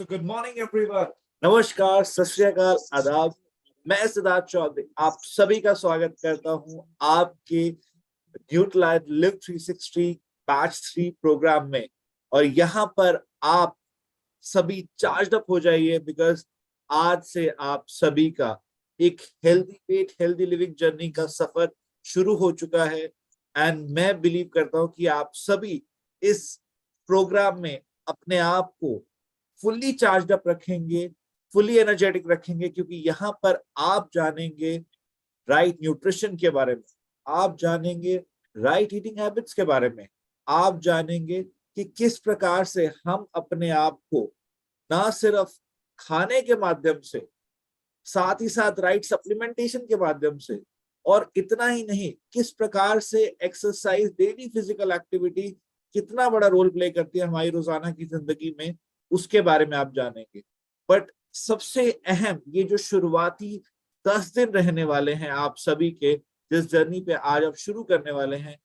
So good morning everyone. नमस्कार, सत श्री अकाल, आदाब। मैं सिद्धार्थ चौधरी आप सभी का स्वागत करता हूं आपके न्यूट्रलाइट लिव 360 बैच 3 प्रोग्राम में। और यहाँ पर आप सभी चार्ज अप हो जाइए बिकॉज आज से आप सभी का एक healthy weight healthy living journey का सफर शुरू हो चुका है। एंड मैं बिलीव करता हूं कि आप सभी इस प्रोग्राम में अपने आप को फुल्ली चार्ज अप रखेंगे, फुल्ली एनर्जेटिक रखेंगे, क्योंकि यहाँ पर आप जानेंगे राइट न्यूट्रिशन के बारे में, आप जानेंगे राइट ईटिंग हैबिट्स के बारे में, आप जानेंगे कि किस प्रकार से हम अपने आप को ना सिर्फ खाने के माध्यम से, साथ ही साथ राइट सप्लीमेंटेशन के माध्यम से, और इतना ही नहीं, किस प्रकार से एक्सरसाइज, डेली फिजिकल एक्टिविटी कितना बड़ा रोल प्ले करती है हमारी रोजाना की जिंदगी में, उसके बारे में आप जानेंगे। बट सबसे अहम ये जो शुरुआती 10 दिन रहने वाले हैं आप सभी के, जिस जर्नी पे आज आप शुरू करने वाले हैं,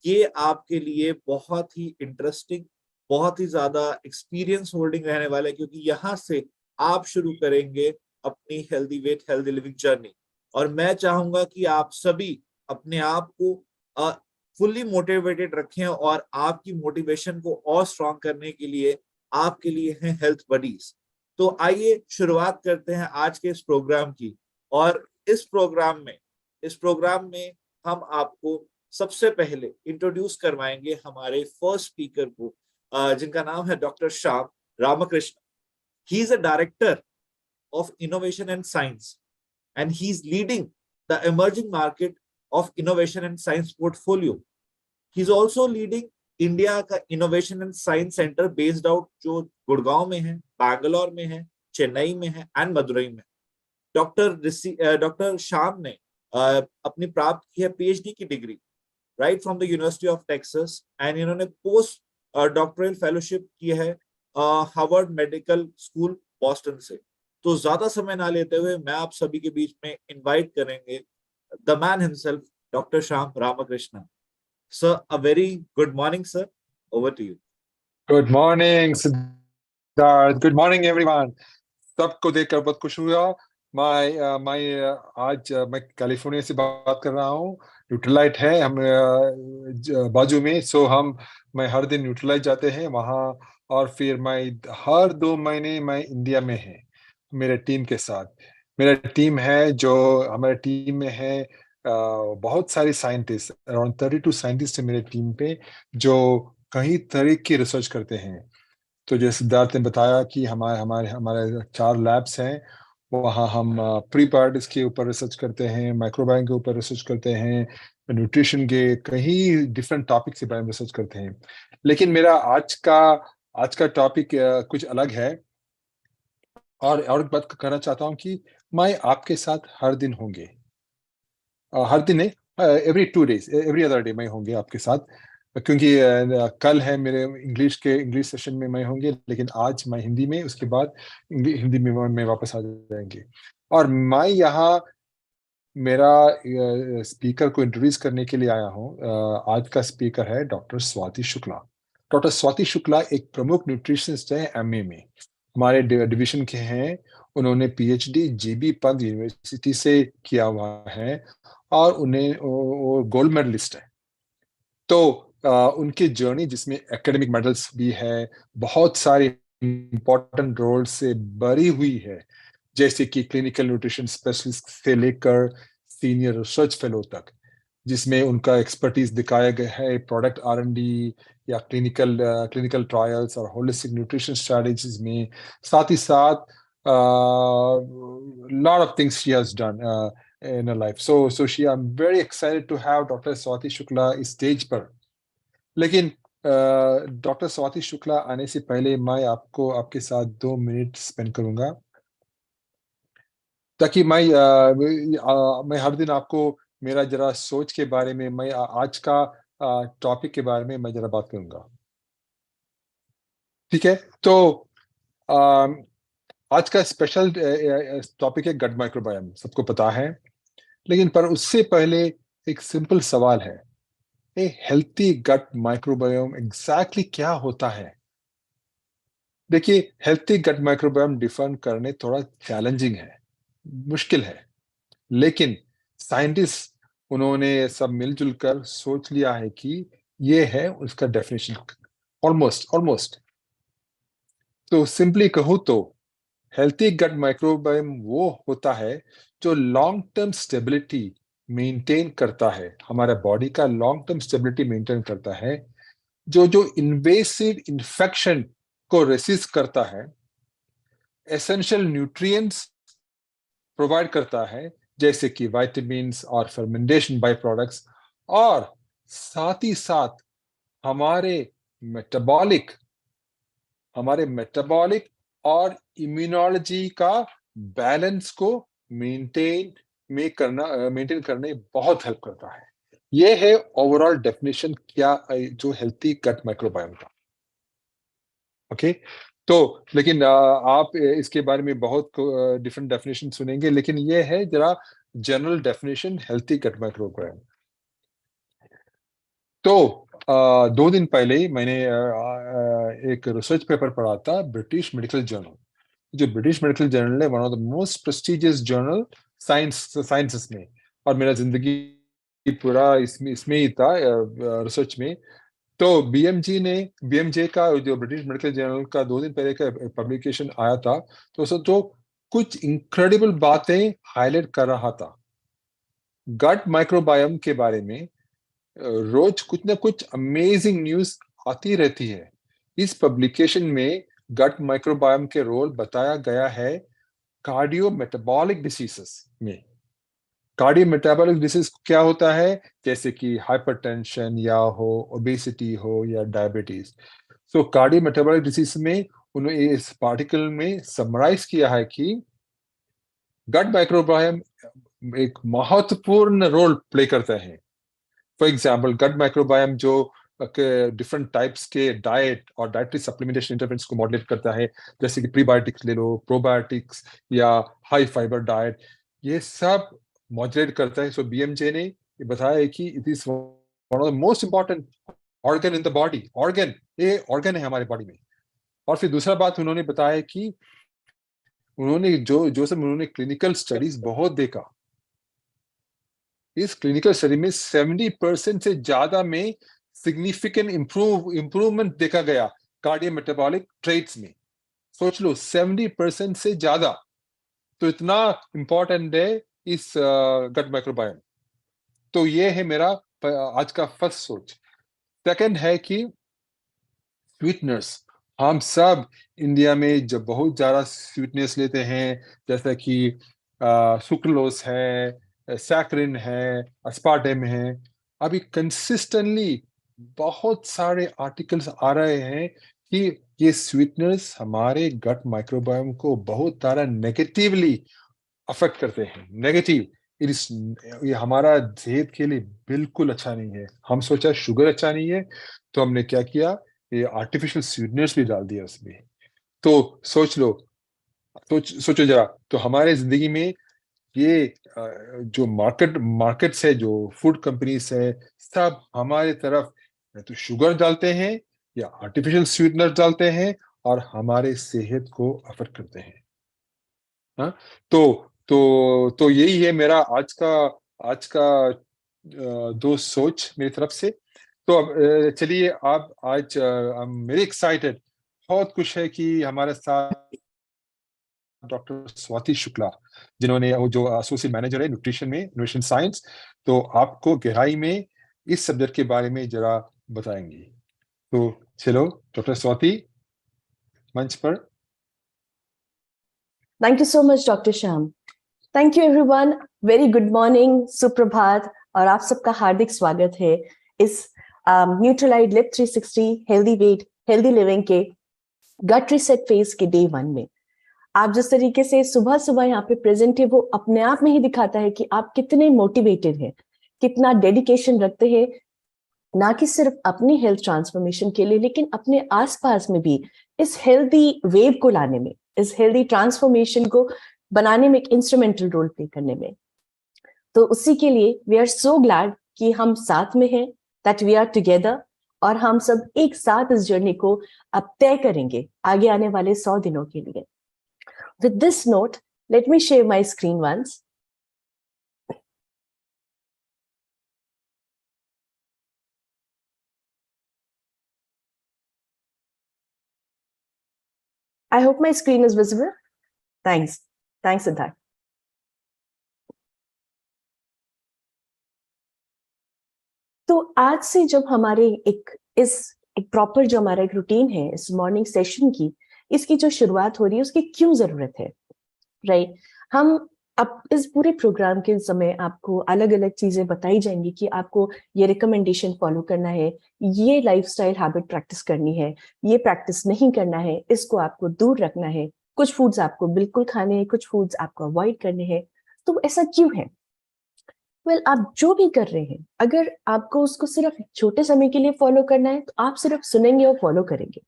ये आपके लिए बहुत ही इंटरेस्टिंग, बहुत ही ज्यादा एक्सपीरियंस होल्डिंग रहने वाला है, क्योंकि यहाँ से आप शुरू करेंगे अपनी healthy weight healthy living journey. और मैं चाहूंगा कि आप सभी अपने आप को फुल्ली मोटिवेटेड रखें, और आपकी मोटिवेशन को और स्ट्रॉन्ग करने के लिए आपके लिए हैं हेल्थ बडीज। तो आइए शुरुआत करते हैं आज के इस प्रोग्राम की। और इस प्रोग्राम में हम आपको सबसे पहले इंट्रोड्यूस करवाएंगे हमारे फर्स्ट स्पीकर को, जिनका नाम है doctor Shyam Ramakrishna. He is a director of innovation and science, and he's leading the emerging market of innovation and science portfolio. He's also leading India का innovation and science centre based out, जो गुड़गांव में है, बैंगलोर में है, चेन्नई में है एंड मदुरई में। Doctor Shyam ने अपनी प्राप्त की है पीएचडी की degree right from the university of Texas, and इन्होंने पोस्ट डॉक्टोरल फेलोशिप की है हार्वर्ड मेडिकल स्कूल बॉस्टन से। तो ज्यादा समय ना लेते हुए मैं आप सभी के बीच में इनवाइट करेंगे the man himself, doctor Shyam Ramakrishna. Sir, a very good morning sir, over to you. Good morning Siddharth, good morning everyone. सबको देखकर बहुत खुश हुआ। आज मैं कैलिफोर्निया से बात कर रहा हूँ। न्यूट्रलाइट है हम बाजू में, मैं हर दिन न्यूट्रलाइट जाते हैं वहाँ, और फिर मैं हर 2 महीने मैं इंडिया में है मेरे टीम के साथ। मेरा टीम है, जो हमारे टीम में है बहुत सारे साइंटिस्ट, अराउंड 32 साइंटिस्ट है मेरे टीम पे, जो कई तरह की रिसर्च करते हैं। तो जैसे सिद्धार्थ ने बताया कि हमारे हमारे हमारे 4 लैब्स हैं, वहाँ हम प्रीबायोटिक्स के ऊपर रिसर्च करते हैं, माइक्रोबायोम के ऊपर रिसर्च करते हैं, न्यूट्रिशन के कई डिफरेंट टॉपिक के बारे में रिसर्च करते हैं। लेकिन मेरा आज का टॉपिक कुछ अलग है, और बात करना चाहता हूँ कि मैं आपके साथ हर दिन होंगे, हर दिन नहीं, every 2 days, every other day मैं होंगे आपके साथ, क्योंकि कल है मेरे इंग्लिश सेशन में मैं होंगे, लेकिन आज मैं हिंदी में, उसके बाद हिंदी में मैं वापस आ जाएंगे। और मैं यहाँ मेरा स्पीकर को इंट्रोड्यूस करने के लिए आया हूँ। आज का स्पीकर है डॉक्टर स्वाति शुक्ला। डॉक्टर स्वाति शुक्ला एक प्रमुख न्यूट्रिशनिस्ट है, एमए में हमारे डिवीजन के हैं। उन्होंने पीएचडी जीबी पंत यूनिवर्सिटी से किया हुआ है, और उन्हें गोल्ड मेडलिस्ट है। तो उनकी जर्नी, जिसमें एकेडमिक मेडल्स भी है, बहुत सारे इंपॉर्टेंट रोल से भरी हुई है, जैसे कि क्लिनिकल न्यूट्रिशन स्पेशलिस्ट से लेकर सीनियर रिसर्च फेलो तक, जिसमें उनका एक्सपर्टीज दिखाया गया है प्रोडक्ट आर&डी या क्लिनिकल ट्रायल्स और होलिस्टिक न्यूट्रिशन स्ट्रेटजीज में। साथ ही साथ lot of things she has done in her life. So I'm very excited to have Dr. Swati Shukla इस स्टेज पर। लेकिन डॉक्टर स्वाति शुक्ला आने से पहले मैं आपके साथ 2 मिनट स्पेंड करूंगा, ताकि मैं हर दिन आपको मेरा जरा सोच के बारे में, मैं आज का टॉपिक के बारे में मैं जरा बात करूंगा। ठीक है, तो आज का स्पेशल टॉपिक है गट माइक्रोबायोम, सबको पता है। लेकिन पर उससे पहले एक सिंपल सवाल है, a healthy gut microbiome exactly क्या होता है? देखिए, हेल्थी गट माइक्रोबायोम डिफाइन करने थोड़ा चैलेंजिंग है, मुश्किल है, लेकिन साइंटिस्ट उन्होंने सब मिलजुल कर सोच लिया है कि ये है उसका डेफिनेशन, ऑलमोस्ट ऑलमोस्ट। तो सिंपली कहूँ तो हेल्थी गट माइक्रोबायोम वो होता है जो लॉन्ग टर्म स्टेबिलिटी मेंटेन करता है, हमारा बॉडी का लॉन्ग टर्म स्टेबिलिटी मेंटेन करता है, जो जो इन्वेसिव इन्फेक्शन को रेसिस्ट करता है, एसेंशियल न्यूट्रिएंट्स प्रोवाइड करता है जैसे कि विटामिन्स और फर्मेंटेशन बाय प्रोडक्ट्स, और साथ ही साथ हमारे मेटाबॉलिक और इम्यूनोलॉजी का बैलेंस को मेंटेन करने बहुत हेल्प करता है। ये है ओवरऑल डेफिनेशन क्या जो हेल्थी गट माइक्रोबायोम का। ओके, तो लेकिन आप इसके बारे में बहुत डिफरेंट डेफिनेशन सुनेंगे, लेकिन ये है जरा general definition healthy gut microbiome. तो 2 दिन पहले ही मैंने एक रिसर्च पेपर पढ़ा था ब्रिटिश मेडिकल जर्नल। जो ब्रिटिश मेडिकल जर्नल है one of the most prestigious journal sciences में, और मेरा जिंदगी पूरा इसमें ही था, रिसर्च में। तो बीएमजे का जो ब्रिटिश मेडिकल जर्नल का 2 दिन पहले का पब्लिकेशन आया था, तो जो कुछ इनक्रेडिबल बातें हाईलाइट कर रहा था गट माइक्रोबायोम के बारे में। रोज कुछ ना कुछ अमेजिंग न्यूज आती रहती है। इस पब्लिकेशन में गट माइक्रोबायोम के रोल बताया गया है कार्डियो मेटाबॉलिक डिसीजेस में। कार्डियो मेटाबॉलिक डिसीज क्या होता है, जैसे कि हाइपरटेंशन या हो, ओबेसिटी हो या डायबिटीज। सो कार्डियो मेटाबॉलिक डिसीज में उन्होंने इस पार्टिकल में समराइज किया है कि गट माइक्रोबायोम एक महत्वपूर्ण रोल प्ले करता है। फॉर एग्जाम्पल गट माइक्रोबायोम जो डिफरेंट टाइप्स के डाइट और डाइटरी सप्लीमेंटेशन इंटरवेंस को मॉडरेट करता है, जैसे कि प्रीबायोटिक्स ले लो, प्रोबायोटिक्स या हाई फाइबर डाइट, ये सब मॉडरेट करता है। सो बीएमजे ने ये बताया है कि it is one of the most important organ in the body. ये ऑर्गन है हमारे बॉडी में। और फिर दूसरा बात उन्होंने बताया कि उन्होंने जो जो सब उन्होंने क्लिनिकल स्टडीज बहुत देखा, इस क्लिनिकल स्टडी में 70% से ज्यादा में सिग्निफिकेंट इंप्रूवमेंट देखा गया कार्डियो मेटाबॉलिक ट्रेट्स में। सोच लो 70% से ज्यादा, तो इतना इंपॉर्टेंट है इस गट माइक्रोबायोम। तो ये है मेरा आज का फर्स्ट सोच। सेकंड है कि स्वीटनर्स, हम सब इंडिया में जब बहुत ज्यादा स्वीटनेस लेते हैं, जैसा कि सुक्रोलोस है, सैकरिन है, अस्पार्टेम है। अभी कंसिस्टेंटली बहुत सारे आर्टिकल्स आ रहे हैं कि ये स्वीटनर्स हमारे गट माइक्रोबायोम को बहुत सारा नेगेटिवली अफेक्ट करते हैं। नेगेटिव, ये हमारा सेहत के लिए बिल्कुल अच्छा नहीं है। हम सोचा शुगर अच्छा नहीं है, तो हमने क्या किया, ये आर्टिफिशियल स्वीटनर्स भी डाल दिया उसमें। तो सोच लो, सोचो जरा, तो हमारे जिंदगी में ये जो मार्केट्स है, जो फूड कंपनीज है, सब हमारे तरफ या तो शुगर डालते हैं या आर्टिफिशियल स्वीटनर डालते हैं और हमारे सेहत को अफेक्ट करते हैं। हाँ, तो यही है मेरा आज का 2 सोच मेरी तरफ से। तो अब चलिए, आप आज मेरे एक्साइटेड, बहुत खुश है कि हमारे साथ डॉक्टर स्वाति शुक्ला, जिन्होंने जो एसोसिएट मैनेजर है न्यूट्रिशन साइंस, तो आपको गहराई में इस सब्जेक्ट के बारे में जरा बताएंगी। तो चलो डॉक्टर स्वाति, मंच पर। Thank you so much, Dr. Sham. Thank you everyone. Very good morning, सुप्रभात, और आप सबका हार्दिक स्वागत है इस Nutrilite live 360 healthy weight healthy living के गट रीसेट फेज के डे 1 में। आप जिस तरीके से सुबह सुबह यहाँ पे प्रेजेंट है, वो अपने आप में ही दिखाता है कि आप कितने मोटिवेटेड हैं, कितना डेडिकेशन रखते हैं, ना कि सिर्फ अपनी हेल्थ ट्रांसफॉर्मेशन के लिए, लेकिन अपने आसपास में भी इस हेल्दी वेव को लाने में, इस हेल्दी ट्रांसफॉर्मेशन को बनाने में एक इंस्ट्रूमेंटल रोल प्ले करने में। तो उसी के लिए वी आर सो ग्लैड कि हम साथ में हैं, दैट वी आर टुगेदर, और हम सब एक साथ इस जर्नी को अब तय करेंगे आगे आने वाले 100 दिनों के लिए। With this note, let me share my screen once. I hope my screen is visible. Thanks. Thanks, Siddharth. तो आज से जब हमारे एक प्रॉपर जो हमारा एक रूटीन है इस मॉर्निंग सेशन की, इसकी जो शुरुआत हो रही है उसकी क्यों जरूरत है, राइट? हम अब इस पूरे प्रोग्राम के समय आपको अलग अलग चीजें बताई जाएंगी कि आपको ये रिकमेंडेशन फॉलो करना है, ये लाइफस्टाइल हैबिट प्रैक्टिस करनी है, ये प्रैक्टिस नहीं करना है, इसको आपको दूर रखना है, कुछ फूड्स आपको बिल्कुल खाने हैं, कुछ फूड्स आपको अवॉइड करने हैं। तो ऐसा क्यों है? आप जो भी कर रहे हैं, अगर आपको उसको सिर्फ छोटे समय के लिए फॉलो करना है तो आप सिर्फ सुनेंगे और फॉलो करेंगे।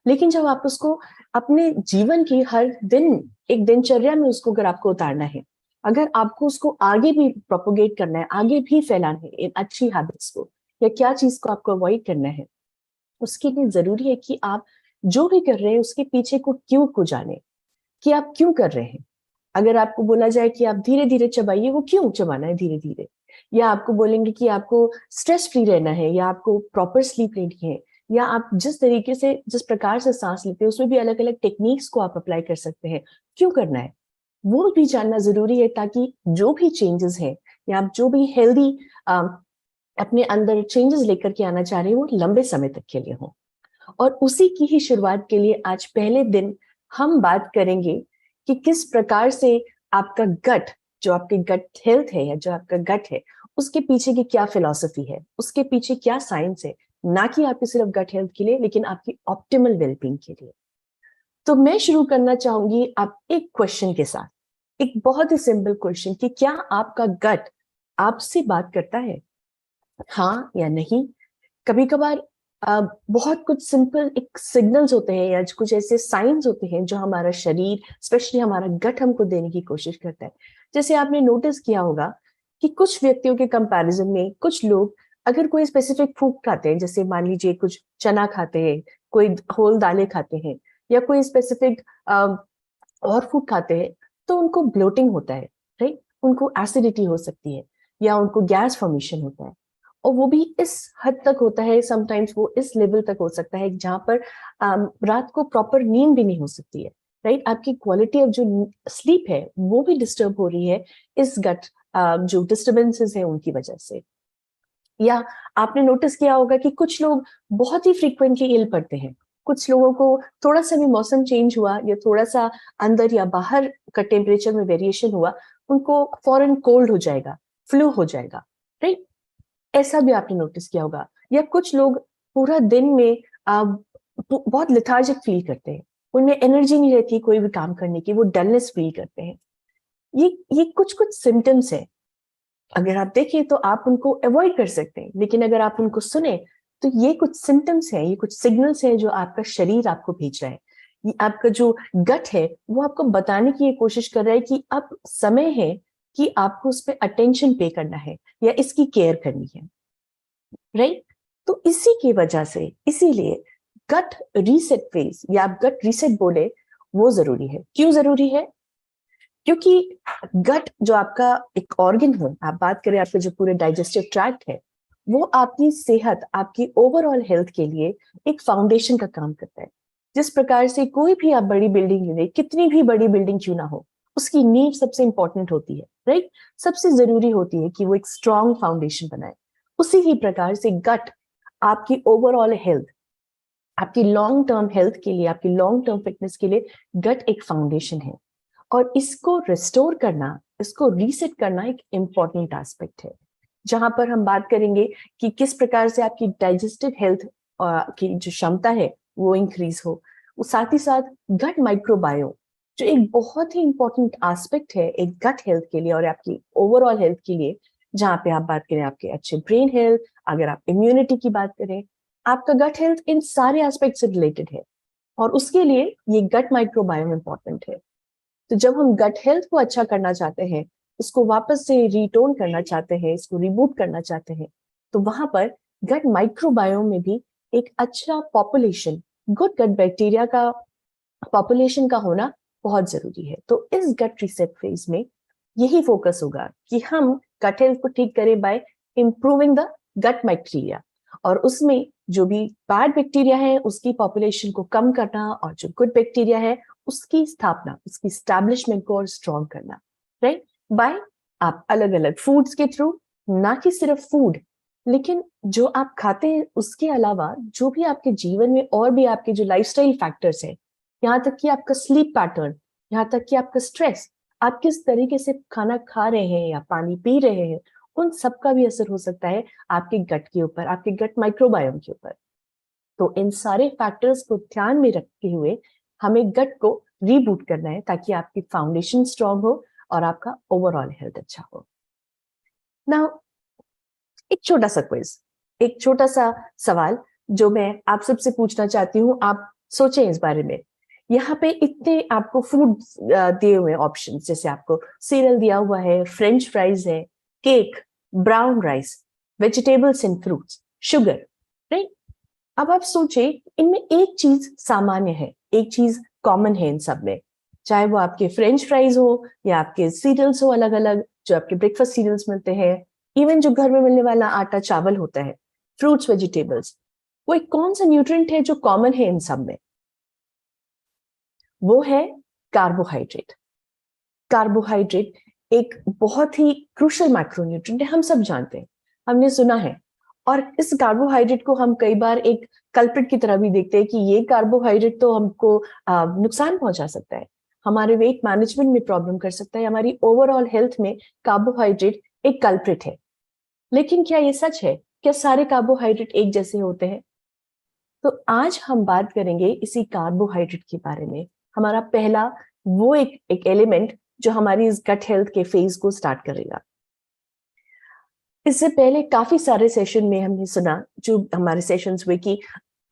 लेकिन जब आप उसको अपने जीवन की हर दिन एक दिनचर्या में उसको अगर आपको उतारना है, अगर आपको उसको आगे भी प्रोपोगेट करना है, आगे भी फैलाना है इन अच्छी हैबिट्स को, या क्या चीज को आपको अवॉइड करना है, उसके लिए जरूरी है कि आप जो भी कर रहे हैं उसके पीछे को क्यों को जाने, कि आप क्यों कर रहे हैं। अगर आपको बोला जाए कि आप धीरे धीरे चबाइए, वो क्यों चबाना है धीरे धीरे? या आपको बोलेंगे कि आपको स्ट्रेस फ्री रहना है, या आपको प्रॉपर स्लीप लेनी है, या आप जिस तरीके से जिस प्रकार से सांस लेते हैं उसमें भी अलग अलग टेक्निक्स को आप अप्लाई कर सकते हैं, क्यों करना है वो भी जानना जरूरी है, ताकि जो भी चेंजेस हैं या आप जो भी हेल्दी अपने अंदर चेंजेस लेकर के आना चाह रहे हैं वो लंबे समय तक के लिए हो। और उसी की ही शुरुआत के लिए आज पहले दिन हम बात करेंगे कि किस प्रकार से आपका गट, जो आपकी गट हेल्थ है या जो आपका गट है, उसके पीछे की क्या फिलॉसफी है, उसके पीछे क्या साइंस है, ना कि आपकी सिर्फ गट हेल्थ के लिए लेकिन आपकी ऑप्टिमल वेलबींग के लिए। तो मैं शुरू करना चाहूंगी आप एक क्वेश्चन के साथ, एक बहुत ही सिंपल क्वेश्चन कि क्या आपका गट आपसे बात करता है, हाँ या नहीं? कभी कभार बहुत कुछ सिंपल एक सिग्नल्स होते हैं या कुछ ऐसे साइंस होते हैं जो हमारा शरीर, स्पेशली हमारा गट, हमको देने की कोशिश करता है। जैसे आपने नोटिस किया होगा कि कुछ व्यक्तियों के कंपैरिजन में कुछ लोग अगर कोई स्पेसिफिक फूड खाते हैं, जैसे मान लीजिए कुछ चना खाते हैं, कोई होल दालें खाते हैं, या कोई स्पेसिफिक और फूड खाते हैं, तो उनको ब्लोटिंग होता है, राइट? उनको एसिडिटी हो सकती है या उनको गैस फॉर्मेशन होता है। और वो भी इस हद तक होता है, समटाइम्स वो इस लेवल तक हो सकता है जहां पर रात को प्रॉपर नींद भी नहीं हो सकती है, राइट? आपकी क्वालिटी ऑफ जो स्लीप है वो भी डिस्टर्ब हो रही है इस गट जो डिस्टर्बेंसेस है उनकी वजह से। या आपने नोटिस किया होगा कि कुछ लोग बहुत ही फ्रीक्वेंटली इल पड़ते हैं। कुछ लोगों को थोड़ा सा भी मौसम चेंज हुआ या थोड़ा सा अंदर या बाहर का टेम्परेचर में वेरिएशन हुआ, उनको फौरन कोल्ड हो जाएगा, फ्लू हो जाएगा, राइट? ऐसा भी आपने नोटिस किया होगा। या कुछ लोग पूरा दिन में बहुत लिथार्जिक फील करते हैं, उनमें एनर्जी नहीं रहती कोई भी काम करने की, वो डलनेस फील करते हैं। ये कुछ कुछ सिम्टम्स है। अगर आप देखें तो आप उनको अवॉइड कर सकते हैं, लेकिन अगर आप उनको सुने तो ये कुछ सिम्टम्स है, ये कुछ सिग्नल्स है जो आपका शरीर आपको भेज रहा है। ये आपका जो गट है वो आपको बताने की ये कोशिश कर रहा है कि अब समय है कि आपको उस पर अटेंशन पे करना है या इसकी केयर करनी है, राइट? तो इसी की वजह से, इसीलिए गट रीसेट फेज या आप गट रीसेट बोले वो जरूरी है। क्यों जरूरी है? क्योंकि गट जो आपका एक ऑर्गन है, आप बात करें आपके जो पूरे डाइजेस्टिव ट्रैक्ट है, वो आपकी सेहत, आपकी ओवरऑल हेल्थ के लिए एक फाउंडेशन का काम करता है। जिस प्रकार से कोई भी आप बड़ी बिल्डिंग ले, कितनी भी बड़ी बिल्डिंग क्यों ना हो, उसकी नींव सबसे इंपॉर्टेंट होती है, राइट? सबसे जरूरी होती है कि वो एक स्ट्रॉन्ग फाउंडेशन बनाए। उसी ही प्रकार से गट आपकी ओवरऑल हेल्थ, आपकी लॉन्ग टर्म हेल्थ के लिए, आपकी लॉन्ग टर्म फिटनेस के लिए गट एक फाउंडेशन है। और इसको रिस्टोर करना, इसको रीसेट करना एक इंपॉर्टेंट एस्पेक्ट है, जहां पर हम बात करेंगे कि किस प्रकार से आपकी डाइजेस्टिव हेल्थ की जो क्षमता है वो इंक्रीज हो। साथ ही साथ गट माइक्रोबायोम, जो एक बहुत ही इंपॉर्टेंट एस्पेक्ट है एक गट हेल्थ के लिए और आपकी ओवरऑल हेल्थ के लिए, जहाँ पे आप बात करें आपके अच्छे ब्रेन हेल्थ, अगर आप इम्यूनिटी की बात करें, आपका गट हेल्थ इन सारे एस्पेक्ट से रिलेटेड है। और उसके लिए ये गट माइक्रोबायोम इंपॉर्टेंट है। तो जब हम गट हेल्थ को अच्छा करना चाहते हैं, इसको वापस से रिटोन करना चाहते हैं, इसको रिबूट करना चाहते हैं, तो वहां पर गट माइक्रोबायोम में भी एक अच्छा पॉपुलेशन, गुड गट बैक्टीरिया का पॉपुलेशन का होना बहुत जरूरी है। तो इस गट रीसेट फेज में यही फोकस होगा कि हम गट हेल्थ को ठीक करें by improving the gut bacteria, और उसमें जो भी बैड बैक्टीरिया है उसकी पॉपुलेशन को कम करना, और जो गुड बैक्टीरिया है उसकी स्थापना, उसकी स्टैब्लिशमेंट को और स्ट्रॉन्ग करना, राइट? बाय आप अलग अलग फूड्स के थ्रू, ना कि सिर्फ फूड, लेकिन जो आप खाते हैं उसके अलावा जो भी आपके जीवन में और भी आपके जो लाइफस्टाइल फैक्टर्स हैं, यहाँ तक कि आपका स्लीप पैटर्न, यहाँ तक कि आपका स्ट्रेस, आप किस तरीके से खाना खा रहे हैं या पानी पी रहे हैं, उन सब का भी असर हो सकता है आपके गट के ऊपर, आपके गट माइक्रोबायोम के ऊपर। तो इन सारे फैक्टर्स को ध्यान में रखते हुए हमें गट को रीबूट करना है ताकि आपकी फाउंडेशन स्ट्रांग हो और आपका ओवरऑल हेल्थ अच्छा हो। नाउ एक छोटा सा क्विज, एक छोटा सा सवाल जो मैं आप सबसे पूछना चाहती हूँ, आप सोचें इस बारे में। यहाँ पे इतने आपको फूड दिए हुए ऑप्शन, जैसे आपको सीरियल दिया हुआ है, फ्रेंच फ्राइज है, cake, brown rice, vegetables and fruits, sugar, right? अब आप सोचें इनमें एक चीज सामान्य है, एक चीज कॉमन है इन सब में, चाहे वो आपके फ्रेंच फ्राइज हो या आपके सीरियल्स हो अलग अलग, जो आपके ब्रेकफास्ट सीरियल्स मिलते हैं, इवन जो घर में मिलने वाला आटा चावल होता है, फ्रूट्स, वेजिटेबल्स, वो एक कौन सा न्यूट्रिएंट है जो कॉमन है इन सब में? वो है कार्बोहाइड्रेट। कार्बोहाइड्रेट एक बहुत ही क्रूशियल मैक्रोन्यूट्रिएंट है, हम सब जानते हैं, हमने सुना है। और इस कार्बोहाइड्रेट को हम कई बार एक कल्प्रिट की तरह भी देखते हैं कि ये कार्बोहाइड्रेट तो हमको नुकसान पहुंचा सकता है, हमारे वेट मैनेजमेंट में प्रॉब्लम कर सकता है, हमारी ओवरऑल हेल्थ में कार्बोहाइड्रेट एक कल्प्रिट है। लेकिन क्या ये सच है? क्या सारे कार्बोहाइड्रेट एक जैसे होते हैं? तो आज हम बात करेंगे इसी कार्बोहाइड्रेट के बारे में। हमारा पहला वो एक एलिमेंट जो हमारी इस गट हेल्थ के फेज को स्टार्ट करेगा। इससे पहले काफी सारे सेशन में हमने सुना, जो हमारे सेशंस हुए, कि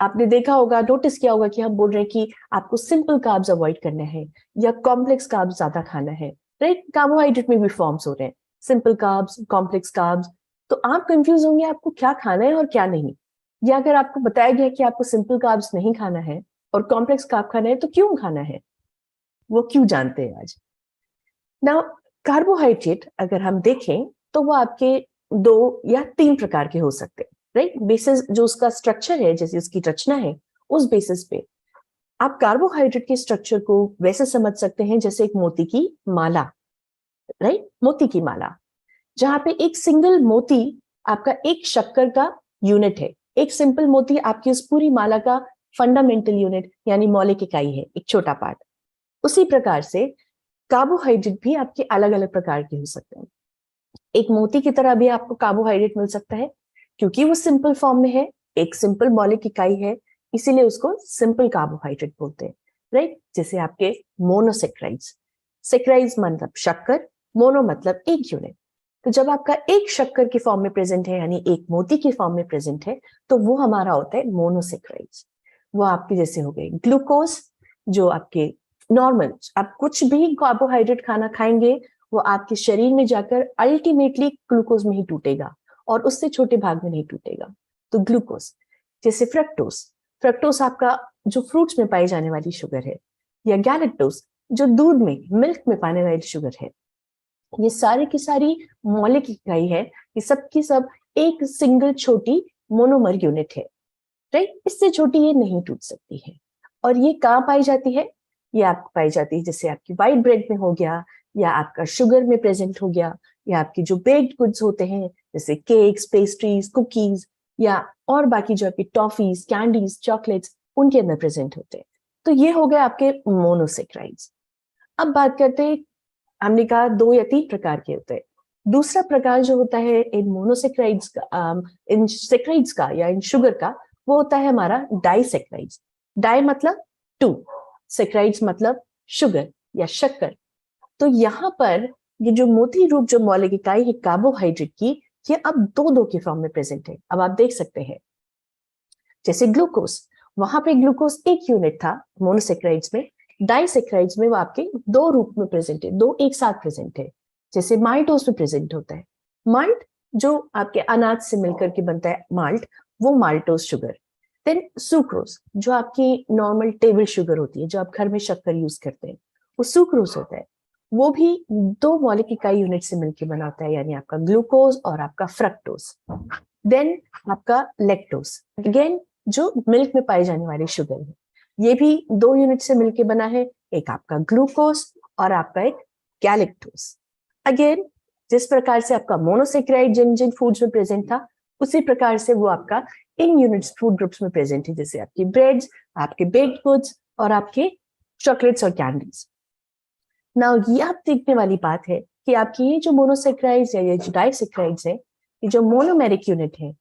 आपने देखा होगा, नोटिस किया होगा कि हम बोल रहे हैं कि आपको सिंपल कार्ब्स अवॉइड करने हैं या कॉम्प्लेक्स कार्ब्स ज्यादा खाना है, राइट? कार्बोहाइड्रेट में भी फॉर्म्स हो रहे हैं, सिंपल कार्ब्स, कॉम्प्लेक्स कार्ब्स। तो आप कंफ्यूज होंगे आपको क्या खाना है और क्या नहीं। या अगर आपको बताया गया कि आपको सिंपल कार्ब्स नहीं खाना है और कॉम्प्लेक्स कार्ब खाना है, तो क्यों खाना है, वो क्यों जानते हैं आज। नाउ कार्बोहाइड्रेट अगर हम देखें तो वो आपके 2 या 3 प्रकार के हो सकते हैं, राइट? बेसिस जो उसका स्ट्रक्चर है, जैसे उसकी रचना है, उस बेसिस पे आप कार्बोहाइड्रेट के स्ट्रक्चर को वैसे समझ सकते हैं जैसे एक मोती की माला, राइट? मोती की माला, जहां पे एक सिंगल मोती आपका एक शक्कर का यूनिट है, एक सिंपल मोती आपकी उस पूरी माला का फंडामेंटल यूनिट यानी मौलिक इकाई है, एक छोटा पार्ट। उसी प्रकार से कार्बोहाइड्रेट भी आपके अलग अलग प्रकार के हो सकते हैं। एक मोती की तरह भी आपको कार्बोहाइड्रेट मिल सकता है, क्योंकि वो सिंपल फॉर्म में है, एक सिंपल मौलिक इकाई है, इसीलिए उसको सिंपल कार्बोहाइड्रेट बोलते हैं, राइट? जैसे आपके मोनोसेक्राइड्स, सेक्राइड्स मतलब शक्कर, मोनो मतलब एक यूनिट। तो जब आपका एक शक्कर के फॉर्म में प्रेजेंट है, यानी एक मोती के फॉर्म में प्रेजेंट है, तो वो हमारा होता है मोनोसेक्राइड्स। वो आपके जैसे हो गए ग्लूकोज, जो आपके नॉर्मल, आप कुछ भी कार्बोहाइड्रेट खाना खाएंगे वो आपके शरीर में जाकर अल्टीमेटली ग्लूकोज में ही टूटेगा और उससे छोटे भाग में नहीं टूटेगा, तो ग्लूकोज। जैसे फ्रक्टोज, फ्रक्टोज आपका जो फ्रूट्स में पाई जाने वाली शुगर है, या गैलेक्टोज जो दूध में, मिल्क में पाने वाली शुगर है। ये सारी की सारी मौलिक इकाई है, ये सब की सब एक सिंगल छोटी मोनोमर यूनिट है, राइट? इससे छोटी ये नहीं टूट सकती है। और ये कहाँ पाई जाती है? ये आपको पाई जाती है जैसे आपकी व्हाइट ब्रेड में हो गया, या आपका शुगर में प्रेजेंट हो गया, या आपकी जो बेक्ड गुड्स होते हैं जैसे केक्स, पेस्ट्रीज, कुकीज, या और बाकी जो आपकी टॉफीज, कैंडीज, चॉकलेट्स, उनके अंदर प्रेजेंट होते हैं। तो ये हो गए आपके मोनोसेक्राइड्स। अब बात करते हैं, हमने कहा 2 या 3 प्रकार के होते हैं। दूसरा प्रकार जो होता है इन मोनोसेक्राइड्स का, इन सेक्राइड्स का या इन शुगर का, वो होता है हमारा डाइसेक्राइड्स। डाई मतलब 2, सेक्राइड्स मतलब शुगर या शक्कर। तो यहाँ पर ये जो मोती रूप जो मौलिक इकाई है कार्बोहाइड्रेट की, ये अब 2 के फॉर्म में प्रेजेंट है। अब आप देख सकते हैं जैसे ग्लूकोज, वहां पे ग्लूकोज एक यूनिट था मोनोसेक्राइड्स में, डाइसेक्राइड्स में वो आपके 2 रूप में प्रेजेंट है, 2 एक साथ प्रेजेंट है। जैसे माल्टोज में प्रेजेंट होता है, माल्ट जो आपके अनाज से मिलकर के बनता है माल्ट, वो माल्टोज शुगर। देन सुक्रोज, जो आपकी नॉर्मल टेबल शुगर होती है, जो आप घर में शक्कर यूज करते हैं, वो सुक्रोज होता है। वो भी 2 मौलिक इकाई यूनिट से मिलकर बना होता है, यानी आपका ग्लूकोज और आपका फ्रक्टोज। देन आपका लैक्टोज, अगेन जो मिल्क में पाई जाने वाली शुगर है, ये भी 2 यूनिट से मिलकर बना है, एक आपका ग्लूकोज और आपका एक गैलेक्टोज। अगेन जिस प्रकार से आपका मोनोसेक्राइड जिन जिन फूड्स में प्रेजेंट था, उसी प्रकार से वो आपका इन यूनिट्स फूड ग्रुप्स में प्रेजेंट है, जैसे आपकी ब्रेड्स, आपके बेक्ड गुड्स और आपके चॉकलेट्स और कैंडीज। नाउ ये आप देखने वाली बात है कि आपकी ये जो मोनोसेक्राइड्स या ये जो डाइसेक्राइड्स है, ये जो मोनोमेरिक यूनिट है,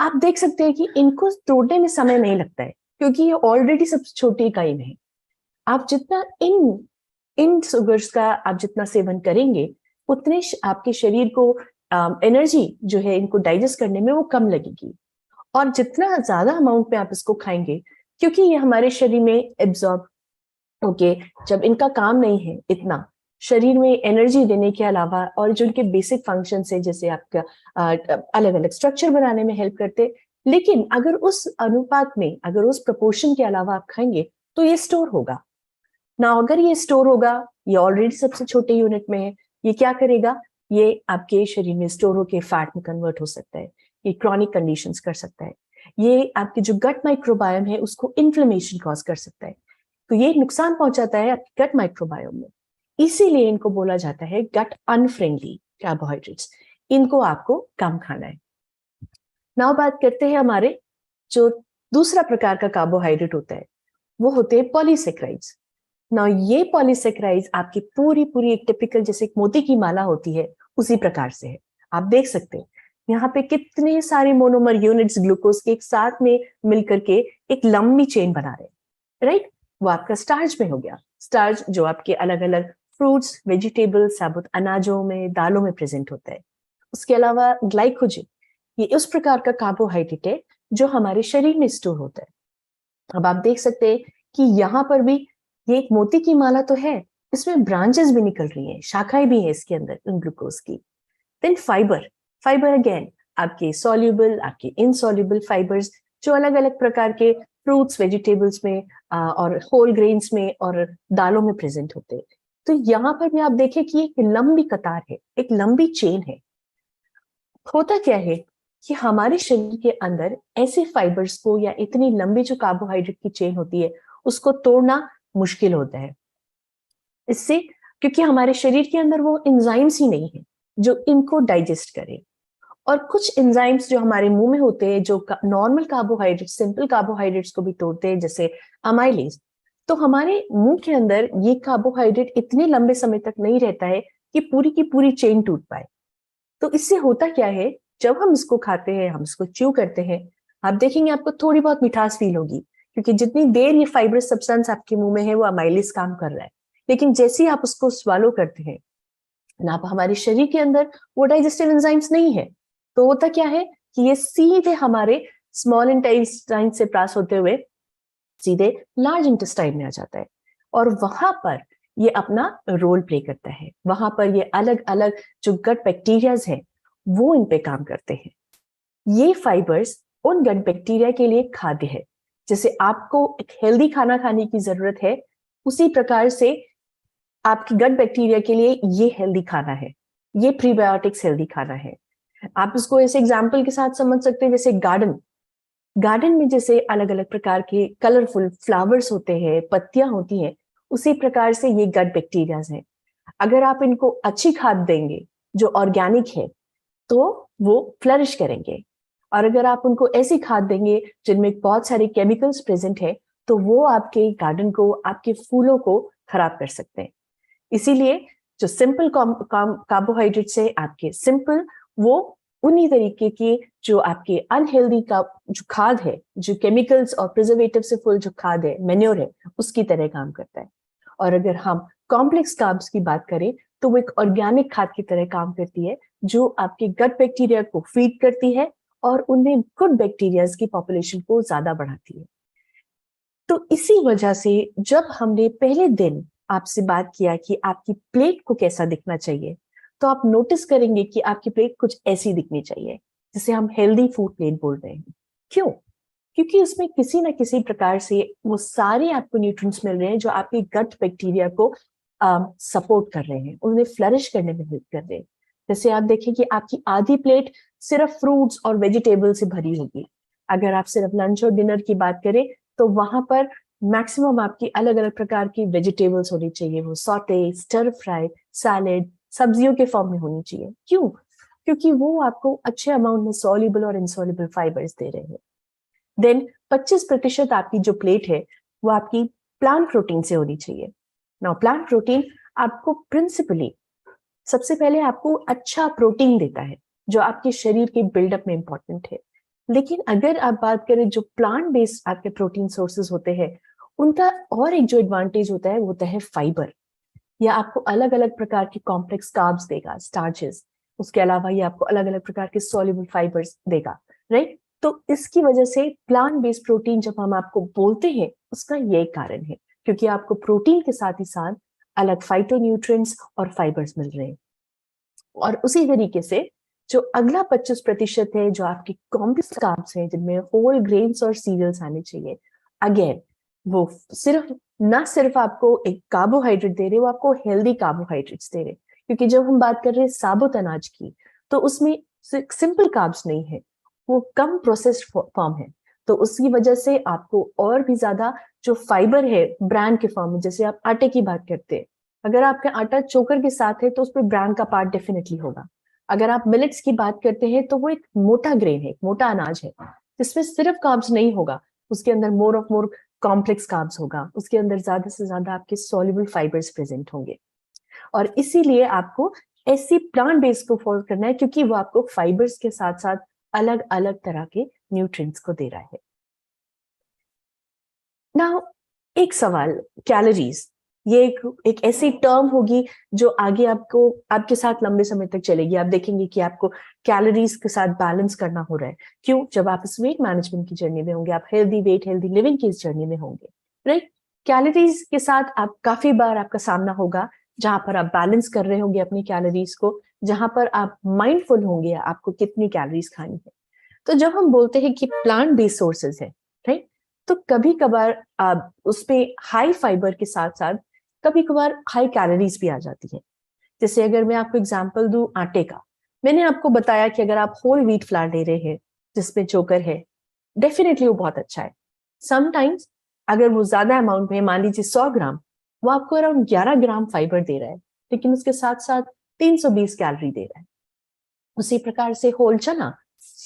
आप देख सकते हैं कि इनको तोड़ने में समय नहीं लगता है, क्योंकि ये ऑलरेडी सबसे छोटी इकाई में है। आप जितना इन शुगर्स का आप जितना सेवन करेंगे, उतने आपके शरीर को एनर्जी जो है इनको डाइजेस्ट करने में वो कम लगेगी। और जितना ज्यादा अमाउंट में आप इसको खाएंगे, क्योंकि ये हमारे शरीर में एब्जॉर्ब होके जब इनका काम नहीं है इतना शरीर में एनर्जी देने के अलावा, और जो इनके बेसिक फंक्शन है, जैसे आपका अलग अलग स्ट्रक्चर बनाने में हेल्प करते, लेकिन अगर उस अनुपात में, अगर उस प्रपोर्शन के अलावा आप खाएंगे तो ये स्टोर होगा ना। अगर ये स्टोर होगा, ये ऑलरेडी सबसे छोटे यूनिट में है, ये क्या करेगा, ये आपके शरीर में स्टोर होकर फैट में कन्वर्ट हो सकता है, ये क्रॉनिक कंडीशंस कर सकता है, ये आपके जो गट माइक्रोबायोम है उसको इन्फ्लेमेशन कॉज कर सकता है। तो ये नुकसान पहुंचाता है आपके गट माइक्रोबायोम में। इसीलिए इनको बोला जाता है गट अनफ्रेंडली कार्बोहाइड्रेट्स। इनको आपको कम खाना है। नाउ बात करते हैं हमारे जो दूसरा प्रकार का कार्बोहाइड्रेट होता है, वो होते हैं पॉलीसेक्राइड्स। नाउ ये पॉलीसेक्राइड्स आपकी पूरी पूरी एक टिपिकल जैसे एक मोती की माला होती है, उसी प्रकार से है। आप देख सकते हैं यहाँ पे कितने सारे मोनोमर यूनिट्स ग्लूकोज के एक साथ में मिलकर के एक लंबी चेन बना रहे हैं, राइट। वो आपका स्टार्च में हो गया। स्टार्च जो आपके अलग अलग फ्रूट्स, वेजिटेबल्स, साबुत अनाजों में, दालों में प्रेजेंट होता है। उसके अलावा ग्लाइकोजन, ये उस प्रकार का कार्बोहाइड्रेट है जो हमारे शरीर में स्टोर होता है। अब आप देख सकते हैं कि यहाँ पर भी ये एक मोती की माला तो है, इसमें ब्रांचेस भी निकल रही हैं, शाखाएं भी है इसके अंदर इन ग्लूकोज की। देन फाइबर, फाइबर अगेन आपके सॉल्युबल, आपके इनसॉल्युबल फाइबर्स, जो अलग अलग प्रकार के फ्रूट्स, वेजिटेबल्स में और होल ग्रेन्स में और दालों में प्रेजेंट होते हैं। तो यहाँ पर भी आप देखें कि एक लंबी कतार है, एक लंबी चेन है। होता क्या है कि हमारे शरीर के अंदर ऐसे फाइबर्स को या इतनी लंबी जो कार्बोहाइड्रेट की चेन होती है उसको तोड़ना मुश्किल होता है। इससे क्योंकि हमारे शरीर के अंदर वो एंजाइम्स ही नहीं है जो इनको डाइजेस्ट करे। और कुछ एंजाइम्स जो हमारे मुंह में होते हैं जो नॉर्मल कार्बोहाइड्रेट, सिंपल कार्बोहाइड्रेट्स को भी तोड़ते हैं, जैसे अमाइलेज, तो हमारे मुंह के अंदर ये कार्बोहाइड्रेट इतने लंबे समय तक नहीं रहता है कि पूरी की पूरी चेन टूट पाए। तो इससे होता क्या है, जब हम इसको खाते हैं, हम इसको च्यू करते हैं, आप देखेंगे आपको थोड़ी बहुत मिठास फील होगी, क्योंकि जितनी देर ये फाइब्रस सब्सटेंस आपके मुंह में है वो अमाइलेज काम कर रहा है। लेकिन जैसे ही आप उसको स्वालो करते हैं ना, हमारे शरीर के अंदर वो डाइजेस्टिव एंजाइम्स नहीं है, तो होता क्या है कि ये सीधे हमारे स्मॉल इंटेस्टाइन से पास होते हुए सीधे लार्ज इंटेस्टाइन में आ जाता है, और वहां पर ये अपना रोल प्ले करता है। वहां पर ये अलग अलग जो गट बैक्टीरियाज हैं वो इन पे काम करते हैं। ये फाइबर्स उन गट बैक्टीरिया के लिए खाद्य है। जैसे आपको एक हेल्दी खाना खाने की जरूरत है, उसी प्रकार से आपकी गट बैक्टीरिया के लिए ये हेल्दी खाना है, ये प्रीबायोटिक्स हेल्दी खाना है। आप इसको ऐसे एग्जाम्पल के साथ समझ सकते हैं, जैसे गार्डन में जैसे अलग अलग प्रकार के कलरफुल फ्लावर्स होते हैं, पत्तियां होती हैं, उसी प्रकार से ये गट बैक्टीरियाज हैं। अगर आप इनको अच्छी खाद देंगे जो ऑर्गेनिक है तो वो फ्लरिश करेंगे, और अगर आप उनको ऐसी खाद देंगे जिनमें बहुत सारे केमिकल्स प्रेजेंट है तो वो आपके गार्डन को, आपके फूलों को खराब कर सकते हैं। इसीलिए जो सिंपल कार्बोहाइड्रेट्स है आपके सिंपल, वो उन्हीं तरीके की जो आपके अनहेल्दी का जो खाद है, जो केमिकल्स और प्रिजर्वेटिव से फुल जो खाद है, मेन्योर है, उसकी तरह काम करता है। और अगर हम कॉम्प्लेक्स कार्ब्स की बात करें तो वो एक ऑर्गेनिक खाद की तरह काम करती है, जो आपके गट बैक्टीरिया को फीड करती है और उनमें गुड बैक्टीरियाज की पॉपुलेशन को ज्यादा बढ़ाती है। तो इसी वजह से जब हमने पहले दिन आपसे बात किया कि आपकी प्लेट को कैसा दिखना चाहिए, तो आप नोटिस करेंगे कि आपकी प्लेट कुछ ऐसी दिखनी चाहिए, जिसे हम हेल्दी फूड प्लेट बोल रहे हैं। क्यों? क्योंकि उसमें किसी ना किसी प्रकार से वो सारे आपको न्यूट्रिएंट्स मिल रहे हैं जो आपके गट बैक्टीरिया को सपोर्ट कर रहे हैं, उन्हें फ्लरिश करने में हेल्प कर रहे हैं। जैसे आप देखें कि आपकी आधी प्लेट सिर्फ फ्रूट्स और वेजिटेबल से भरी होगी। अगर आप सिर्फ लंच और डिनर की बात करें तो वहां पर मैक्सिमम आपकी अलग अलग प्रकार की वेजिटेबल्स होनी चाहिए, वो सॉटे, स्टर फ्राई, सैलेड, सब्जियों के फॉर्म में होनी चाहिए। क्यों? क्योंकि वो आपको अच्छे अमाउंट में सॉल्युबल और इनसॉल्युबल फाइबर्स दे रहे हैं। देन 25% आपकी जो प्लेट है वो आपकी प्लांट प्रोटीन से होनी चाहिए। नाउ प्लांट प्रोटीन आपको प्रिंसिपली सबसे पहले आपको अच्छा प्रोटीन देता है जो आपके शरीर के बिल्डअप में इंपॉर्टेंट है। लेकिन अगर आप बात करें जो प्लांट बेस्ड आपके प्रोटीन सोर्सेज होते हैं, उनका और एक जो एडवांटेज होता है वो होता है फाइबर। या आपको अलग अलग प्रकार के कॉम्प्लेक्स कार्ब्स देगा, स्टार्चेस। उसके अलावा ये आपको अलग अलग प्रकार के सॉल्युबल फाइबर्स देगा, राइट? तो इसकी वजह से प्लांट बेस्ड प्रोटीन जब हम आपको बोलते हैं उसका यही कारण है, क्योंकि आपको प्रोटीन के साथ ही साथ अलग फाइटोन्यूट्रिएंट्स और फाइबर्स मिल रहे हैं। और उसी तरीके से जो अगला 25% है जो आपके कॉम्प्लेक्स कार्ब्स हैं, जिनमें होल ग्रेन्स और सीरियल्स आने चाहिए, अगेन वो सिर्फ आपको एक कार्बोहाइड्रेट दे रहे, वो आपको हेल्दी कार्बोहाइड्रेट्स दे रहे। क्योंकि जब हम बात कर रहे हैं साबुत अनाज की, तो उसमें सिंपल कार्ब्स नहीं है, वो कम प्रोसेस्ड फॉर्म है। तो उसकी वजह से आपको और भी ज्यादा जो फाइबर है ब्रांड के फॉर्म में, जैसे आप आटे की बात करते हैं, अगर आपका आटा चोकर के साथ है तो उसमें ब्रांड का पार्ट डेफिनेटली होगा। अगर आप मिलेट्स की बात करते हैं तो वो एक मोटा ग्रेन है, एक मोटा अनाज है, जिसमें सिर्फ कार्ब्स नहीं होगा, उसके अंदर मोर कॉम्प्लेक्स कार्ब्स होगा, उसके अंदर ज्यादा से ज्यादा आपके सॉल्युबल फाइबर्स प्रेजेंट होंगे। और इसीलिए आपको ऐसी प्लांट बेस को फॉलो करना है, क्योंकि वो आपको फाइबर्स के साथ साथ अलग अलग तरह के न्यूट्रिएंट्स को दे रहा है। नाउ एक सवाल, कैलोरीज, ये एक ऐसी टर्म होगी जो आगे आपको आपके साथ लंबे समय तक चलेगी। आप देखेंगे कि आपको कैलोरीज के साथ बैलेंस करना हो रहा है। क्यों? जब आप इस वेट मैनेजमेंट की जर्नी में होंगे, आप हेल्दी वेट हेल्दी लिविंग की इस जर्नी में होंगे, राइट? कैलोरीज के साथ आप काफी बार आपका सामना होगा जहां पर आप बैलेंस कर रहे होंगे अपनी कैलोरीज को, जहां पर आप माइंडफुल होंगे आपको कितनी कैलोरीज खानी है। तो जब हम बोलते हैं कि प्लांट बेस्ड सोर्सेज है, राइट, तो कभी कभार उसपे हाई फाइबर के साथ साथ कभी कभार हाई कैलोरीज भी आ जाती है। जैसे अगर मैं आपको एग्जांपल दूं आटे का, मैंने आपको बताया कि अगर आप होल व्हीट फ्लावर ले रहे हैं जिसमें चोकर है, डेफिनेटली वो बहुत अच्छा है। समटाइम्स अगर वो ज्यादा अमाउंट में, मान लीजिए 100 ग्राम, वो आपको अराउंड 11 ग्राम फाइबर दे रहा है, लेकिन उसके साथ साथ 320 कैलोरी दे रहा है। उसी प्रकार से होल चना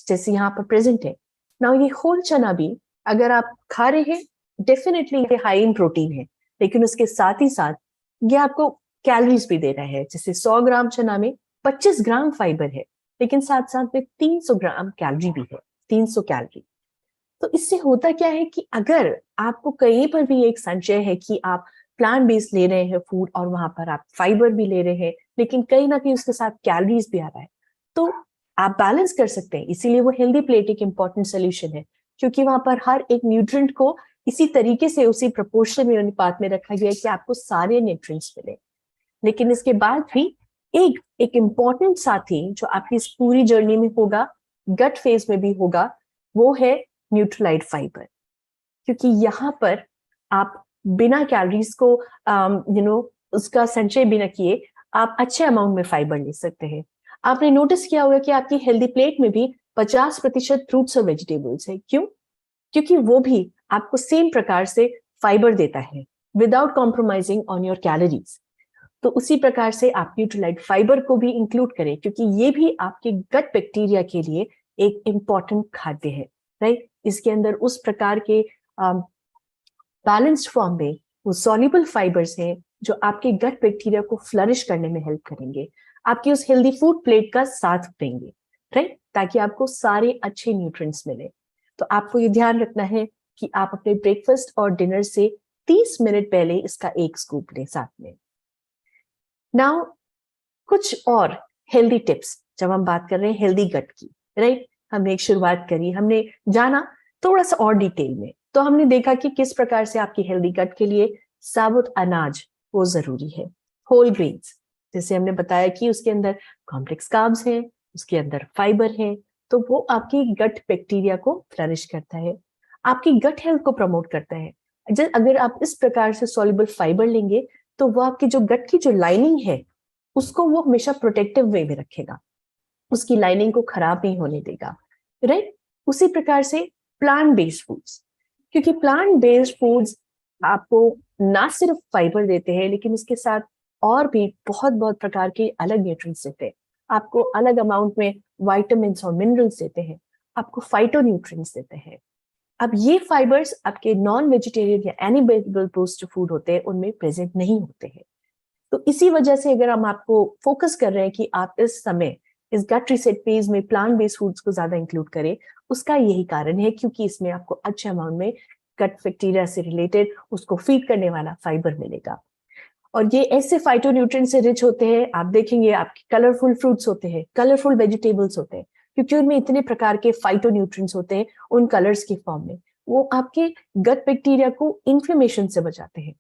जैसे यहाँ पर प्रेजेंट है ना, ये होल चना भी अगर आप खा रहे हैं, डेफिनेटली ये हाई इन प्रोटीन है, लेकिन उसके साथ ही साथ ये आपको कैलोरीज भी दे रहा है। जैसे 100 ग्राम चना में 25 ग्राम फाइबर है, लेकिन साथ साथ में 300 ग्राम कैलोरी भी है, 300 कैलोरी। तो इससे होता क्या है कि अगर आपको कहीं पर भी एक संशय है कि आप प्लांट बेस्ड ले रहे हैं फूड और वहां पर आप फाइबर भी ले रहे हैं, लेकिन कहीं ना कहीं उसके साथ कैलोरीज भी आ रहा है, तो आप बैलेंस कर सकते हैं। इसीलिए वो हेल्दी प्लेट एक इंपॉर्टेंट सोल्यूशन है, क्योंकि वहां पर हर एक न्यूट्रिएंट को इसी तरीके से उसी प्रोपोर्शन में अनुपात में रखा गया है कि आपको सारे न्यूट्रिएंट्स मिले। लेकिन इसके बाद भी एक इम्पॉर्टेंट साथी जो आपकी इस पूरी जर्नी में होगा, गट फेज में भी होगा, वो है न्यूट्रलाइट फाइबर। क्योंकि यहाँ पर आप बिना कैलोरीज को उसका संचय बिना किए आप अच्छे अमाउंट में फाइबर ले सकते हैं। आपने नोटिस किया होगा कि आपकी हेल्दी प्लेट में भी 50% फ्रूट्स और वेजिटेबल्स है। क्यों? क्योंकि वो भी आपको सेम प्रकार से फाइबर देता है without compromising on your calories. तो उसी प्रकार से आप न्यूट्रलाइट फाइबर को भी इंक्लूड करें, क्योंकि ये भी आपके गट बैक्टीरिया के लिए एक इंपॉर्टेंट खाद्य है, राइट? इसके अंदर उस प्रकार के बैलेंस्ड फॉर्म में वो सॉल्युबल फाइबर्स हैं जो आपके गट बैक्टीरिया को फ्लरिश करने में हेल्प करेंगे, आपकी उस हेल्दी फूड प्लेट का साथ देंगे, राइट? ताकि आपको सारे अच्छे न्यूट्रिएंट्स मिले। तो आपको ये ध्यान रखना है कि आप अपने ब्रेकफास्ट और डिनर से 30 मिनट पहले इसका एक स्कूप लें साथ में। नाउ कुछ और हेल्दी टिप्स, जब हम बात कर रहे हैं हेल्दी गट की, राइट? हमने एक शुरुआत करी, हमने जाना थोड़ा सा और डिटेल में, तो हमने देखा कि किस प्रकार से आपकी हेल्दी गट के लिए साबुत अनाज वो जरूरी है, होल ग्रेन्स। जैसे हमने बताया कि उसके अंदर कॉम्प्लेक्स कार्ब्स हैं, उसके अंदर फाइबर है, तो वो आपकी गट बैक्टीरिया को फ्लरिश करता है। आपकी गट हेल्थ को प्रमोट करता है। अगर आप इस प्रकार से सॉल्युबल फाइबर लेंगे तो वो आपकी जो गट की जो लाइनिंग है उसको वो हमेशा प्रोटेक्टिव वे में रखेगा, उसकी लाइनिंग को खराब नहीं होने देगा, राइट। उसी प्रकार से प्लांट बेस्ड फूड्स, क्योंकि प्लांट बेस्ड फूड्स आपको ना सिर्फ फाइबर देते हैं लेकिन उसके साथ और भी बहुत बहुत प्रकार के अलग न्यूट्रिएंट्स देते हैं। आपको अलग अमाउंट में विटामिन्स और मिनरल्स देते हैं, आपको फाइटो न्यूट्रिएंट्स देते हैं। अब ये फाइबर्स आपके नॉन वेजिटेरियन या एनिमल बेस्ड फूड होते हैं उनमें प्रेजेंट नहीं होते हैं। तो इसी वजह से अगर हम आपको फोकस कर रहे हैं कि आप इस समय इस गट रीसेट फेज में प्लांट बेस्ड फूड्स को ज्यादा इंक्लूड करें, उसका यही कारण है क्योंकि इसमें आपको अच्छे अमाउंट में गट बैक्टीरिया से रिलेटेड उसको फीड करने वाला फाइबर मिलेगा। और ये ऐसे फाइटोन्यूट्रिएंट से रिच होते हैं, आप देखेंगे आपके कलरफुल फ्रूट्स होते हैं, कलरफुल वेजिटेबल्स होते हैं, क्योंकि उनमें इतने प्रकार के फाइटोन्यूट्रिएंट्स होते हैं उन कलर्स के फॉर्म में। वो आपके गट बैक्टीरिया को इन्फ्लेमेशन से बचाते हैं,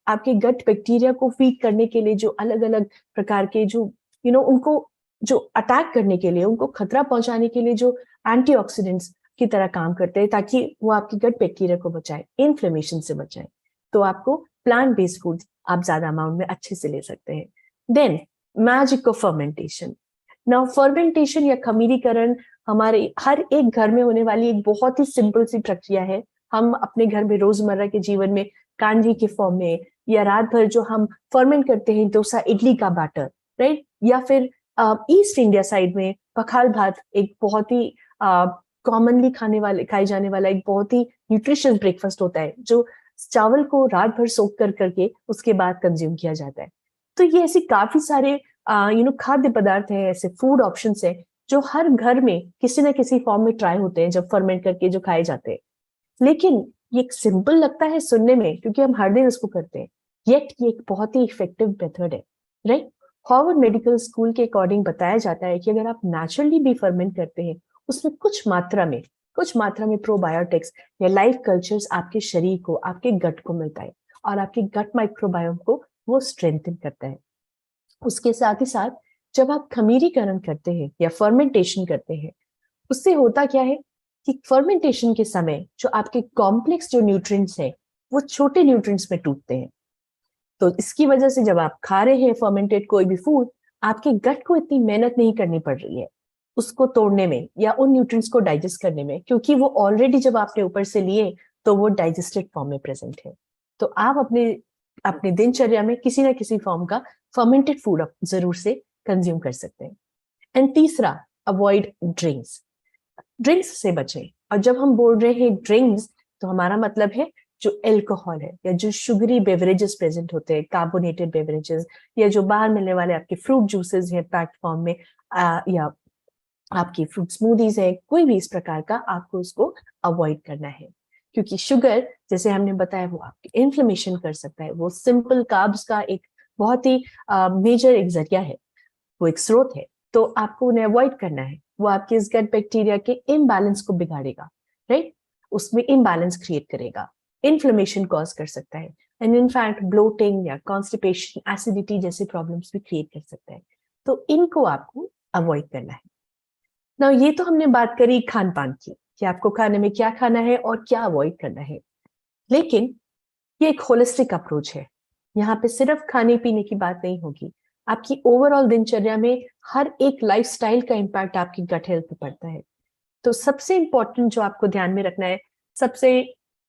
आपके गट बैक्टीरिया को फीड करने के लिए जो अलग अलग प्रकार के जो उनको जो अटैक करने के लिए, उनको खतरा पहुंचाने के लिए जो एंटीऑक्सीडेंट्स की तरह काम करते हैं ताकि वो आपके गट बैक्टीरिया को बचाए, इन्फ्लेमेशन से बचाए। तो आपको प्लांट बेस्ड फूड्स आप ज्यादा अमाउंट में अच्छे से ले सकते हैं। Then magic of fermentation. Now fermentation या खमीरीकरण हमारे हर एक घर में होने वाली एक बहुत ही सिंपल सी प्रक्रिया है। हम अपने घर में रोजमर्रा के जीवन में कांजी के फॉर्म में या रात भर जो हम फर्मेंट करते हैं डोसा इडली का बैटर, राइट, या फिर ईस्ट इंडिया साइड में पखाल भात एक बहुत ही कॉमनली खाए जाने वाला एक बहुत ही न्यूट्रिशियस ब्रेकफास्ट होता है जो चावल को रात भर सोक कर करके उसके बाद कंज्यूम किया जाता है। तो ये ऐसी काफी सारे खाद्य पदार्थ हैं, ऐसे फूड ऑप्शंस हैं जो हर घर में किसी ना किसी फॉर्म में ट्राई होते हैं जब फर्मेंट करके जो खाए जाते हैं। लेकिन ये सिंपल लगता है सुनने में क्योंकि हम हर दिन इसको करते हैं, येट ये एक बहुत ही इफेक्टिव मेथड है, राइट। हार्वर्ड मेडिकल स्कूल के अकॉर्डिंग बताया जाता है कि अगर आप नेचुरली भी फर्मेंट करते हैं उसमें कुछ मात्रा में प्रोबायोटिक्स या लाइफ कल्चर्स आपके शरीर को, आपके गट को मिलता है और आपके गट माइक्रोबायोम को वो स्ट्रेंथन करता है। उसके साथ ही साथ जब आप खमीरीकरण करते हैं या फर्मेंटेशन करते हैं, उससे होता क्या है कि फर्मेंटेशन के समय जो आपके कॉम्प्लेक्स जो न्यूट्रिएंट्स हैं वो छोटे न्यूट्रिएंट्स में टूटते हैं। तो इसकी वजह से जब आप खा रहे हैं फर्मेंटेड कोई भी फूड, आपके गट को इतनी मेहनत नहीं करनी पड़ रही है उसको तोड़ने में या उन न्यूट्रिएंट्स को डाइजेस्ट करने में, क्योंकि वो ऑलरेडी जब आपने ऊपर से लिए तो वो डाइजेस्टेड फॉर्म में प्रेजेंट है। तो आप अपने दिनचर्या में किसी ना किसी फॉर्म का फर्मेंटेड फूड जरूर से कंज्यूम कर सकते हैं। एंड तीसरा, अवॉइड ड्रिंक्स से बचें। और जब हम बोल रहे हैं ड्रिंक्स तो हमारा मतलब है जो एल्कोहल है या जो शुगरी बेवरेजेस प्रेजेंट होते हैं, कार्बोनेटेड बेवरेजेस, या जो बाहर मिलने वाले आपके फ्रूट जूसेस हैं पैक्ड फॉर्म में, या आपकी फ्रूट स्मूदीज है, कोई भी इस प्रकार का आपको उसको अवॉइड करना है। क्योंकि शुगर जैसे हमने बताया वो आपकी इन्फ्लेमेशन कर सकता है, वो सिंपल कार्ब्स का एक बहुत ही मेजर एक जरिया है, वो एक स्रोत है। तो आपको उन्हें अवॉइड करना है, वो आपके इस गट बैक्टीरिया के इम्बैलेंस को बिगाड़ेगा, राइट, उसमें इम्बैलेंस क्रिएट करेगा, इन्फ्लेमेशन कॉज कर सकता है, एंड इनफैक्ट ब्लोटिंग या कॉन्स्टिपेशन, एसिडिटी जैसे प्रॉब्लम्स भी क्रिएट कर सकता है। तो इनको आपको अवॉइड करना है। ना ये तो हमने बात करी खान पान की कि आपको खाने में क्या खाना है और क्या अवॉइड करना है, लेकिन ये एक होलिस्टिक अप्रोच है। यहाँ पे सिर्फ खाने पीने की बात नहीं होगी, आपकी ओवरऑल दिनचर्या में हर एक लाइफस्टाइल का इम्पैक्ट आपकी गट हेल्थ पे पड़ता है। तो सबसे इंपॉर्टेंट जो आपको ध्यान में रखना है, सबसे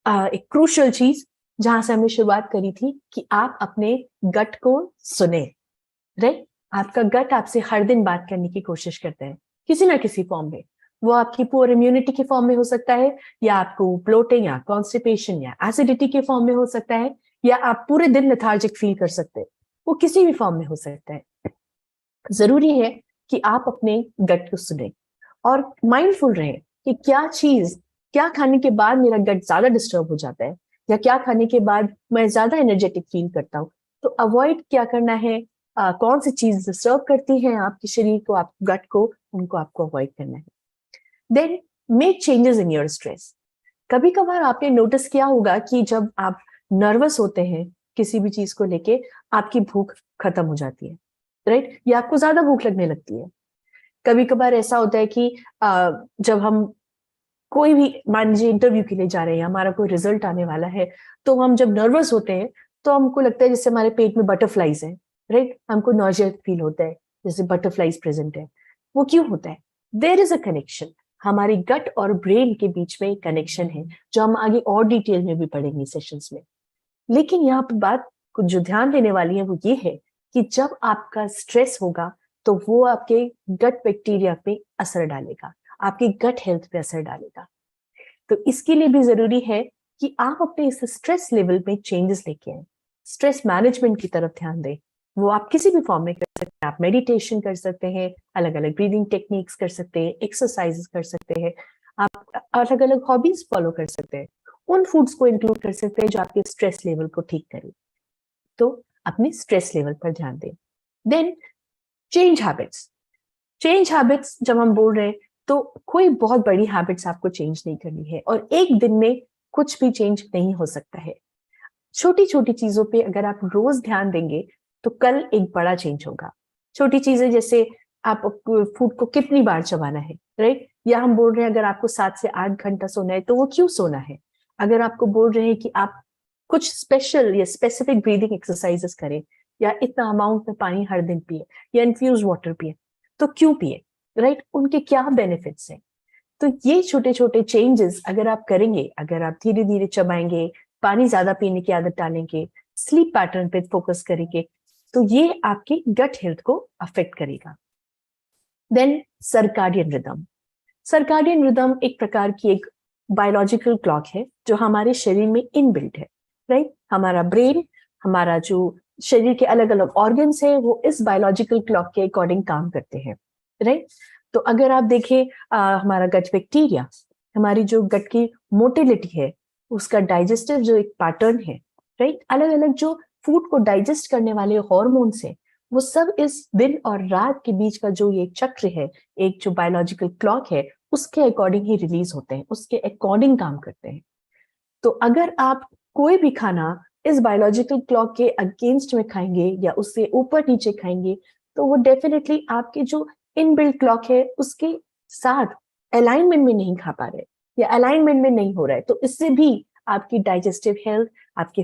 एक क्रूशियल चीज जहां से हमने शुरुआत करी थी कि आप अपने गट को सुने, राइट। आपका गट आपसे हर दिन बात करने की कोशिश करता है किसी ना किसी फॉर्म में, वो आपकी पुअर इम्यूनिटी के फॉर्म में हो सकता है, या आपको ब्लोटिंग या कॉन्स्टिपेशन या एसिडिटी के फॉर्म में हो सकता है, या आप पूरे दिन लेथार्जिक फील कर सकते हैं, वो किसी भी फॉर्म में हो सकता है। जरूरी है कि आप अपने गट को सुने और माइंडफुल रहे कि क्या खाने के बाद मेरा गट ज्यादा डिस्टर्ब हो जाता है या क्या खाने के बाद मैं ज्यादा एनर्जेटिक फील करता हूँ। तो अवॉइड क्या करना है, कौन सी चीज डिस्टर्ब करती है आपके शरीर को, आप गट को, उनको आपको अवॉइड करना है। Then make changes in your stress. कभी कभार आपने नोटिस किया होगा कि जब आप नर्वस होते हैं किसी भी चीज को लेके, आपकी भूख खत्म हो जाती है, राइट, या आपको ज्यादा भूख लगने लगती है। कभी कभार ऐसा होता है कि जब हम कोई भी, मान लीजिए इंटरव्यू के लिए जा रहे हैं, हमारा कोई रिजल्ट आने वाला है, तो हम जब नर्वस होते हैं तो हमको लगता है जैसे हमारे पेट में बटरफ्लाइज हैं, राइट, हमको नॉजिया फील होता है, जैसे बटरफ्लाइज प्रेजेंट है। वो क्यों होता है? देयर इज अ कनेक्शन, हमारी गट और ब्रेन के बीच में एक कनेक्शन है, जो हम आगे और डिटेल में भी पढ़ेंगे सेशंस में। लेकिन यहाँ पर बात को जो ध्यान देने वाली है वो ये है कि जब आपका स्ट्रेस होगा तो वो आपके गट बैक्टीरिया पे असर डालेगा, आपके गट हेल्थ पे असर डालेगा। तो इसके लिए भी जरूरी है कि आप अपने इस स्ट्रेस लेवल में चेंजेस लेके आए, स्ट्रेस मैनेजमेंट की तरफ ध्यान दें। वो आप किसी भी फॉर्म में कर सकते हैं, आप मेडिटेशन कर सकते हैं, अलग अलग ब्रीदिंग टेक्निक्स कर सकते हैं, एक्सरसाइजेस कर सकते हैं, आप अलग अलग हॉबीज फॉलो कर सकते हैं, उन फूड्स को इंक्लूड कर सकते हैं जो आपके स्ट्रेस लेवल को ठीक करें। तो अपने स्ट्रेस लेवल पर ध्यान दें। Then change habits. Change habits जब हम बोल रहे हैं तो कोई बहुत बड़ी हैबिट्स आपको चेंज नहीं करनी है, और एक दिन में कुछ भी चेंज नहीं हो सकता है। छोटी छोटी चीजों पे अगर आप रोज ध्यान देंगे तो कल एक बड़ा चेंज होगा। छोटी चीजें जैसे आप फूड को कितनी बार चबाना है, राइट, या हम बोल रहे हैं अगर आपको 7 से 8 घंटा सोना है तो वो क्यों सोना है। अगर आपको बोल रहे हैं कि आप कुछ स्पेशल या स्पेसिफिक ब्रीदिंग एक्सरसाइजेस करें, या इतना अमाउंट में पानी हर दिन पिए, या इन्फ्यूज वाटर पिए, तो क्यों पिए, राइट, उनके क्या बेनिफिट्स हैं। तो ये छोटे छोटे चेंजेस अगर आप करेंगे, अगर आप धीरे धीरे चबाएंगे, पानी ज्यादा पीने की आदत डालेंगे, स्लीप पैटर्न पे फोकस करेंगे, तो ये आपकी गट हेल्थ को अफेक्ट करेगा। Then circadian rhythm. Circadian rhythm एक प्रकार की एक बायोलॉजिकल क्लॉक है जो हमारे शरीर में इनबिल्ट है, राइट। हमारा ब्रेन, हमारा जो शरीर के अलग अलग ऑर्गन्स है, वो इस बायोलॉजिकल क्लॉक के अकॉर्डिंग काम करते हैं, राइट। तो अगर आप देखें हमारा गट बैक्टीरिया, हमारी जो गट की मोटिलिटी है, उसका डाइजेस्टिव जो एक पैटर्न है, राइट, अलग अलग जो फूड को डाइजेस्ट करने वाले हॉर्मोन्स है, वो सब इस दिन और रात के बीच का जो ये चक्र है, एक जो बायोलॉजिकल क्लॉक है, उसके अकॉर्डिंग ही रिलीज होते हैं, उसके अकॉर्डिंग काम करते हैं। तो अगर आप कोई भी खाना इस बायोलॉजिकल क्लॉक के अगेंस्ट में खाएंगे या उससे ऊपर नीचे खाएंगे, तो वो डेफिनेटली आपके जो इनबिल्ट क्लॉक है उसके साथ अलाइनमेंट में नहीं खा पा रहे, या अलाइनमेंट में नहीं हो रहा है। तो इससे भी आपकी डाइजेस्टिव हेल्थ, आपके